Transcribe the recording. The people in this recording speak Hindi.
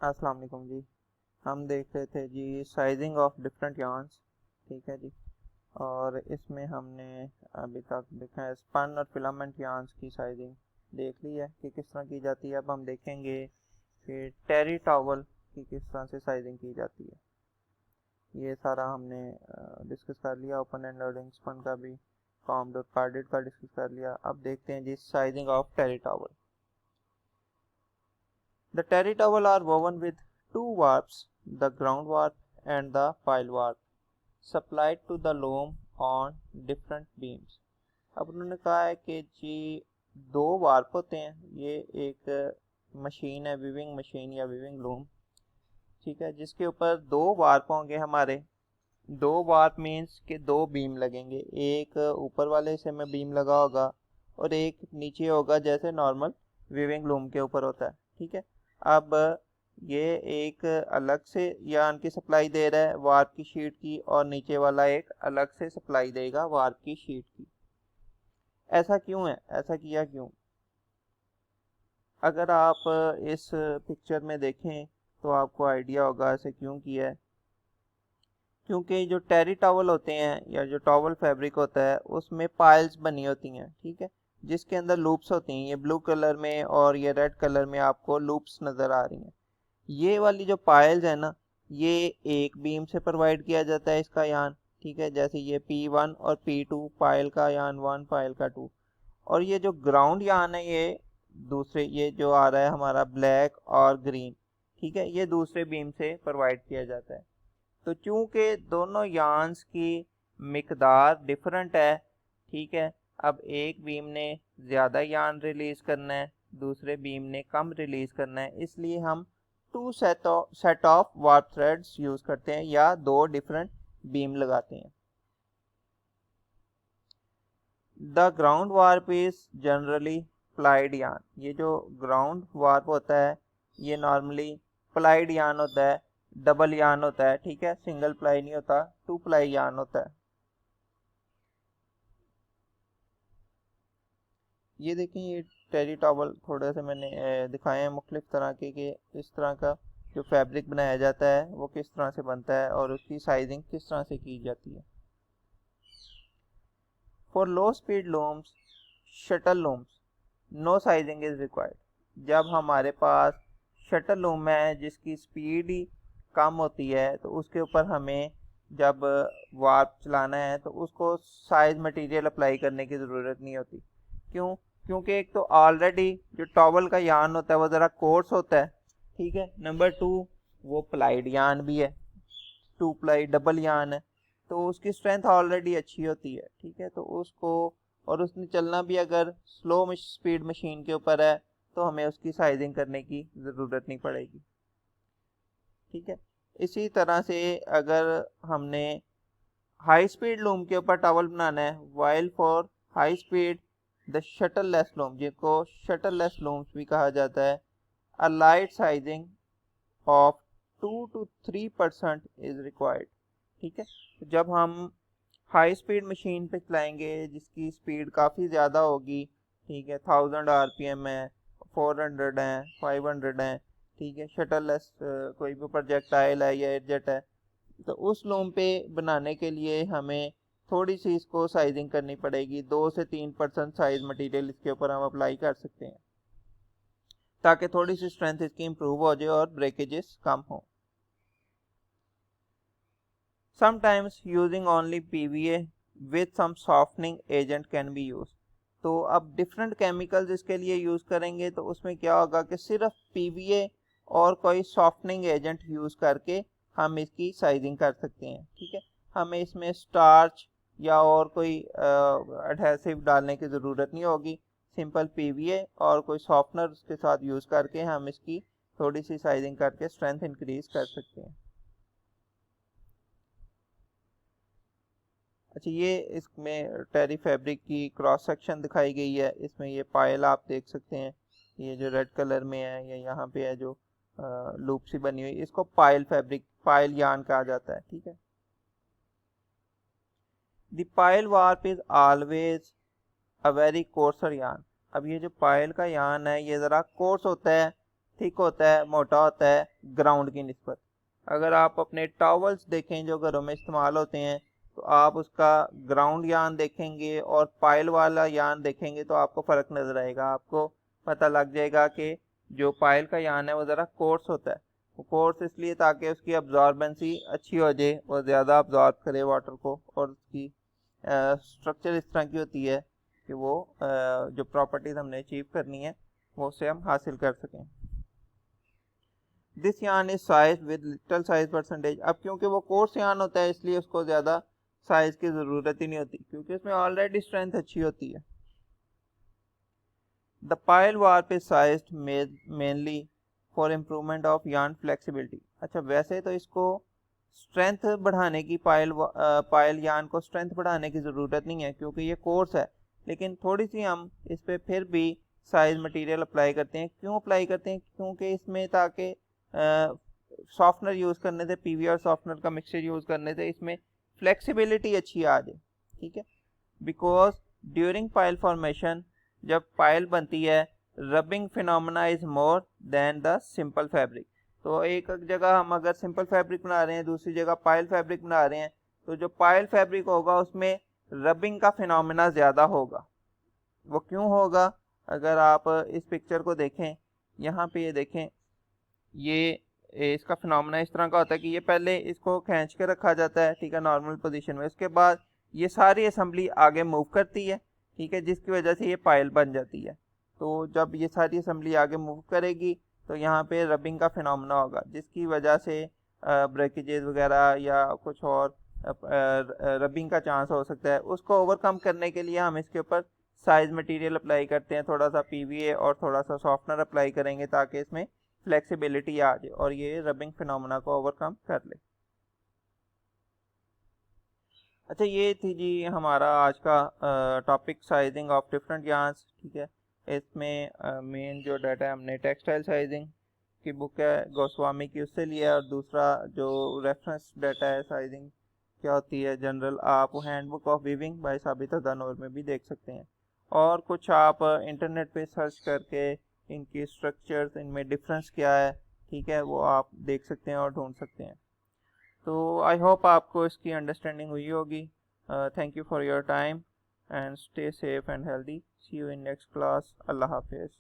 अस्सलाम वालेकुम जी। हम देख रहे थे जी साइजिंग ऑफ डिफरेंट यार्न्स। ठीक है जी। और इसमें हमने अभी तक देखा है स्पन और फिलामेंट यार्न्स की साइजिंग देख ली है कि किस तरह की जाती है। अब हम देखेंगे कि टेरी टॉवल की किस तरह से साइजिंग की जाती है। ये सारा हमने डिस्कस कर लिया। ओपन एंड लोडिंग स्पन का भी, फॉर्म्ड और कार्डेड का डिस्कस कर लिया। अब देखते हैं जी sizing of terry towel. The terry towel are woven with two warps, the ground warp and the pile warp, supplied to the loom on different beams. अब उन्होंने कहा है कि जी दो वार्प होते हैं। ये एक मशीन है, विविंग मशीन या विविंग लूम, ठीक है, जिसके ऊपर दो वार्प होंगे हमारे। दो वार्प मीन्स के दो बीम लगेंगे। एक ऊपर वाले हिस्से में बीम लगा होगा और एक नीचे होगा, जैसे नॉर्मल विविंग लूम के ऊपर होता है। ठीक है। अब ये एक अलग से यार्न की सप्लाई दे रहा है वार्प की शीट की, और नीचे वाला एक अलग से सप्लाई देगा वार्प की शीट की। ऐसा क्यों है? ऐसा किया क्यों? अगर आप इस पिक्चर में देखें तो आपको आइडिया होगा ऐसे क्यों किया है। क्योंकि जो टेरी टॉवल होते हैं या जो टॉवल फैब्रिक होता है उसमें पाइल्स बनी होती हैं, ठीक है, जिसके अंदर लूप्स होती हैं। ये ब्लू कलर में और ये रेड कलर में आपको लूप्स नज़र आ रही हैं। ये वाली जो पाइल्स है ना, ये एक बीम से प्रोवाइड किया जाता है इसका यान। ठीक है, जैसे ये P1 और P2 पायल का यान 1, पायल का 2। और ये जो ग्राउंड यान है ये दूसरे, ये जो आ रहा है हमारा ब्लैक और ग्रीन, ठीक है, ये दूसरे बीम से प्रोवाइड किया जाता है। तो चूंकि दोनों यान्स की मिकदार डिफरेंट है, ठीक है, अब एक बीम ने ज़्यादा यान रिलीज करना है, दूसरे बीम ने कम रिलीज करना है, इसलिए हम two set of warp threads use करते हैं या दो डिफरेंट बीम लगाते हैं। The ground warp is generally plied yarn. ये जो ग्राउंड वार्प होता है ये नॉर्मली प्लाइड यान होता है, डबल यान होता है। ठीक है, सिंगल प्लाई नहीं होता, टू प्लाई यान होता है। ये देखें, ये टेरी टॉवल थोड़े से मैंने दिखाए हैं मुख्तलिफ तरह के कि इस तरह का जो फैब्रिक बनाया जाता है वो किस तरह से बनता है और उसकी साइजिंग किस तरह से की जाती है। For low speed looms, shuttle looms, no sizing is required. जब हमारे पास शटल लूम है जिसकी स्पीड ही कम होती है तो उसके ऊपर हमें जब वार्प चलाना है तो उसको साइज मटेरियल अप्लाई करने की ज़रूरत नहीं होती। क्यों? क्योंकि एक तो ऑलरेडी जो टॉवल का यान होता है वो ज़रा कोर्स होता है, ठीक है। नंबर टू, वो प्लाइड यान भी है, टू प्लाई डबल यान है, तो उसकी स्ट्रेंथ ऑलरेडी अच्छी होती है, ठीक है। तो उसको, और उसने चलना भी अगर स्लो स्पीड मशीन के ऊपर है तो हमें उसकी साइजिंग करने की ज़रूरत नहीं पड़ेगी, ठीक है। इसी तरह से अगर हमने हाई स्पीड लूम के ऊपर टॉवल बनाना है, while for high speed the shuttleless loom, जिनको शटल लेस लूम्स भी कहा जाता है, a light sizing of 2 to 3% is required. ठीक है, तो जब हम हाई स्पीड मशीन पे चलाएंगे जिसकी स्पीड काफ़ी ज़्यादा होगी, ठीक है, 1000 RPM है, 400 है, 500 है, ठीक है, शटललेस कोई भी प्रोजेक्टाइल है या एयरजेट है, तो उस लूम पे बनाने के लिए हमें थोड़ी सी इसको साइजिंग करनी पड़ेगी। 2 से 3% साइज मटेरियल इसके ऊपर हम अप्लाई कर सकते हैं ताकि थोड़ी सी स्ट्रेंथ इसकी इम्प्रूव हो जाए और ब्रेकेजेस कम हो। Sometimes using only PVA with some softening agent can be used। तो अब डिफरेंट केमिकल्स इसके लिए यूज़ करेंगे तो उसमें क्या होगा कि सिर्फ PVA और कोई सॉफ्टनिंग एजेंट यूज़ करके हम इसकी साइजिंग कर सकते हैं, ठीक है। हमें इसमें स्टार्च या और कोई एडहेसिव डालने की ज़रूरत नहीं होगी। सिंपल PVA और कोई सॉफ्टनर के साथ यूज़ करके हम इसकी थोड़ी सी साइजिंग करके स्ट्रेंथ इंक्रीज कर सकते हैं। अच्छा, ये इसमें टेरी फैब्रिक की क्रॉस सेक्शन दिखाई गई है। इसमें ये पायल आप देख सकते हैं, ये जो रेड कलर में है, ये यहाँ पे है जो लूप सी बनी हुई, इसको पायल फैब्रिक, पायल यान कहा जाता है, ठीक है। The Payal warp is always a very courser यान। अब ये जो पायल का यान है ये ज़रा कोर्स होता है, थिक होता है, मोटा होता है ग्राउंड की निस्बत। अगर आप अपने टॉवल्स देखें जो घरों में इस्तेमाल होते हैं, तो आप उसका ग्राउंड यान देखेंगे और पाइल वाला यान देखेंगे तो आपको फ़र्क नज़र आएगा। आपको पता लग जाएगा कि जो पाइल का यान है वो ज़रा कोर्स होता है। वो कोर्स इसलिए ताकि उसकी अब्जॉर्बेंसी अच्छी हो जाए, वो ज़्यादा अब्जॉर्ब करे वाटर को, और उसकी स्ट्रक्चर इस तरह की होती है कि वो जो प्रॉपर्टीज़ हमने अचीव करनी है वो उससे हम हासिल कर सकें। दिस यान is size with little size percentage. अब क्योंकि वो कोर्स यान होता है इसलिए उसको ज़्यादा साइज की ज़रूरत ही नहीं होती, क्योंकि उसमें ऑलरेडी स्ट्रेंथ अच्छी होती है। The pile warp is sized mainly for improvement of yarn flexibility. अच्छा, वैसे तो इसको स्ट्रेंथ बढ़ाने की पाइल यार्न को स्ट्रेंथ बढ़ाने की ज़रूरत नहीं है क्योंकि ये कोर्स है, लेकिन थोड़ी सी हम इस पर फिर भी साइज मटेरियल अप्लाई करते हैं। क्यों अप्लाई करते हैं? क्योंकि इसमें ताकि सॉफ्टनर यूज़ करने से, पीवी और सॉफ्टनर का मिक्सचर यूज़ करने से इसमें फ्लेक्सिबिलिटी अच्छी आ जाए। ठीक है, बिकॉज ड्यूरिंग पाइल फॉर्मेशन, जब पाइल बनती है, rubbing phenomena is more than the simple fabric. तो एक जगह हम अगर सिंपल फैब्रिक बना रहे हैं, दूसरी जगह पाइल फैब्रिक बना रहे हैं, तो जो पाइल फैब्रिक होगा उसमें रबिंग का फिनोमेना ज़्यादा होगा। वो क्यों होगा? अगर आप इस पिक्चर को देखें, यहाँ पे ये देखें, ये इसका फिनोमेना इस तरह का होता है कि ये पहले इसको खींच के रखा जाता है, ठीक है, नॉर्मल पोजीशन में। उसके बाद ये सारी असेंबली आगे मूव करती है, ठीक है, जिसकी वजह से ये पाइल बन जाती है। तो जब ये सारी असेंबली आगे मूव करेगी तो यहाँ पे रबिंग का फिनोमेना होगा, जिसकी वजह से ब्रेकेजेस वगैरह या कुछ और रबिंग का चांस हो सकता है। उसको ओवरकम करने के लिए हम इसके ऊपर साइज मटेरियल अप्लाई करते हैं, थोड़ा सा पीवीए और थोड़ा सा सॉफ्टनर अप्लाई करेंगे ताकि इसमें फ्लेक्सिबिलिटी आ जाए और ये रबिंग फिनोमेना को ओवरकम कर ले। अच्छा, ये थी जी हमारा आज का topic, sizing of different yarns. ठीक है, इसमें मेन जो डाटा है हमने टेक्सटाइल साइजिंग की बुक है गोस्वामी की, उससे लिया है, और दूसरा जो रेफरेंस डाटा है साइजिंग क्या होती है जनरल, आप हैंडबुक ऑफ वीविंग बाय साबिता दानोर में भी देख सकते हैं। और कुछ आप इंटरनेट पे सर्च करके इनकी स्ट्रक्चर्स, इनमें डिफरेंस क्या है, ठीक है, वो आप देख सकते हैं और ढूंढ सकते हैं। तो आई होप आपको इसकी अंडरस्टैंडिंग हुई होगी। Thank you for your time and stay safe and healthy. See you in next class. अल्लाह हाफिज़।